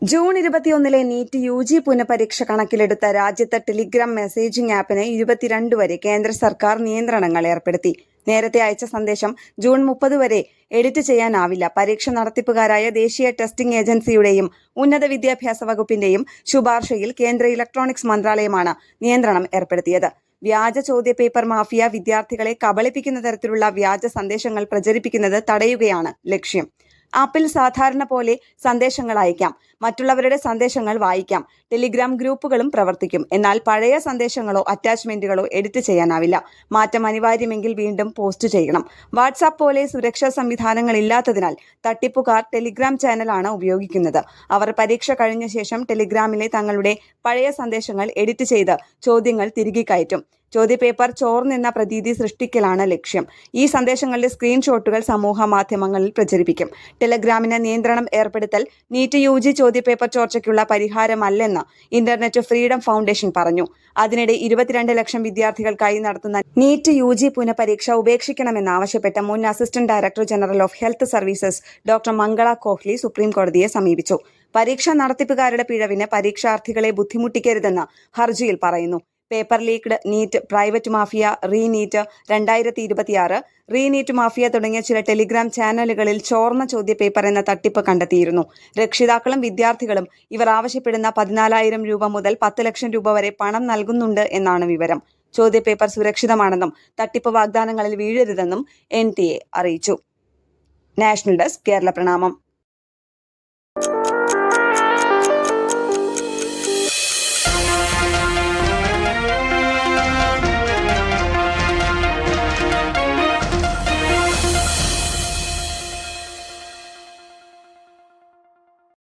June 21 NEET UG പുനഃപരീക്ഷ കണക്കിലെടുത്ത രാജ്യത്തെ Telegram messaging ആപ്പിന് 22 വരെ കേന്ദ്ര സർക്കാർ നിയന്ത്രണങ്ങൾ ഏർപ്പെടുത്തി. നേരത്തെ അയച്ച സന്ദേശം ജൂൺ 30 വരെ എഡിറ്റ് ചെയ്യാനാവില്ല. പരീക്ഷ നടത്തിപ്പുകാരായ ദേശീയ ടെസ്റ്റിംഗ് ഏജൻസിയുടെയും ഉന്നത വിദ്യാഭ്യാസ വകുപ്പിന്റെയും ശുപാർശയിൽ കേന്ദ്ര ഇലക്ട്രോണിക്സ് മന്ത്രാലയമാണ് നിയന്ത്രണം ഏർപ്പെടുത്തിയത്. വ്യാജ ചോദ്യപേപ്പർ മാഫിയ വിദ്യാർത്ഥികളെ കബളിപ്പിക്കുന്ന തരത്തിലുള്ള വ്യാജ സന്ദേശങ്ങൾ പ്രചരിപ്പിക്കുന്നത് തടയുകയാണ് ലക്ഷ്യം. ആപ്പിൽ സാധാരണ പോലെ സന്ദേശങ്ങൾ അയക്കാം, മറ്റുള്ളവരുടെ സന്ദേശങ്ങൾ വായിക്കാം, ടെലിഗ്രാം ഗ്രൂപ്പുകളും പ്രവർത്തിക്കും. എന്നാൽ പഴയ സന്ദേശങ്ങളോ അറ്റാച്ച്മെന്റുകളോ എഡിറ്റ് ചെയ്യാനാവില്ല. മാറ്റം അനിവാര്യമെങ്കിൽ വീണ്ടും പോസ്റ്റ് ചെയ്യണം. വാട്സാപ്പ് പോലെ സുരക്ഷാ സംവിധാനങ്ങൾ ഇല്ലാത്തതിനാൽ തട്ടിപ്പുകാർ ടെലിഗ്രാം ചാനലാണ് ഉപയോഗിക്കുന്നത്. അവർ പരീക്ഷ കഴിഞ്ഞ ശേഷം ടെലിഗ്രാമിലെ തങ്ങളുടെ പഴയ സന്ദേശങ്ങൾ എഡിറ്റ് ചെയ്ത് ചോദ്യങ്ങൾ തിരികെ കയറ്റും. ചോദ്യപേപ്പർ ചോർന്നെന്ന പ്രതീതി സൃഷ്ടിക്കലാണ് ലക്ഷ്യം. ഈ സന്ദേശങ്ങളുടെ സ്ക്രീൻഷോട്ടുകൾ സമൂഹ മാധ്യമങ്ങളിൽ പ്രചരിപ്പിക്കും. ടെലഗ്രാമിന് നിയന്ത്രണം ഏർപ്പെടുത്തൽ നീറ്റ് UG ചോദ്യപേപ്പർ ചോർച്ചയ്ക്കുള്ള പരിഹാരമല്ലെന്ന് ഇന്റർനെറ്റ് ഫ്രീഡം ഫൗണ്ടേഷൻ പറഞ്ഞു. അതിനിടെ 22 ലക്ഷം വിദ്യാർത്ഥികൾക്കായി നടത്തുന്ന നീറ്റ് UG പുനഃപരീക്ഷ ഉപേക്ഷിക്കണമെന്നാവശ്യപ്പെട്ട് മുൻ assistant director general of health services doctor Mangala Kohli supreme കോടതിയെ സമീപിച്ചു. പരീക്ഷാ നടത്തിപ്പുകാരുടെ പിഴവിന് പരീക്ഷാർത്ഥികളെ ബുദ്ധിമുട്ടിക്കരുതെന്ന് ഹർജിയിൽ പറയുന്നു. Paper leaked, NEET, private mafia, reNEET 2026, reNEET mafia തുടങ്ങിയ ചില ടെലിഗ്രാം ചാനലുകളിൽ ചോർന്ന ചോദ്യപേപ്പർ എന്ന തട്ടിപ്പ് കണ്ടെത്തിയിരുന്നു. രക്ഷിതാക്കളും വിദ്യാർത്ഥികളും ഇവർ ആവശ്യപ്പെടുന്ന 14,000 രൂപ മുതൽ 10 ലക്ഷം രൂപ വരെ പണം നൽകുന്നുണ്ട് എന്നാണ് വിവരം. ചോദ്യപേപ്പർ സുരക്ഷിതമാണെന്നും തട്ടിപ്പ് വാഗ്ദാനങ്ങളിൽ വീഴരുതെന്നും NTA അറിയിച്ചു. നാഷണൽ ഡെസ്ക്, കേരള പ്രണാമം.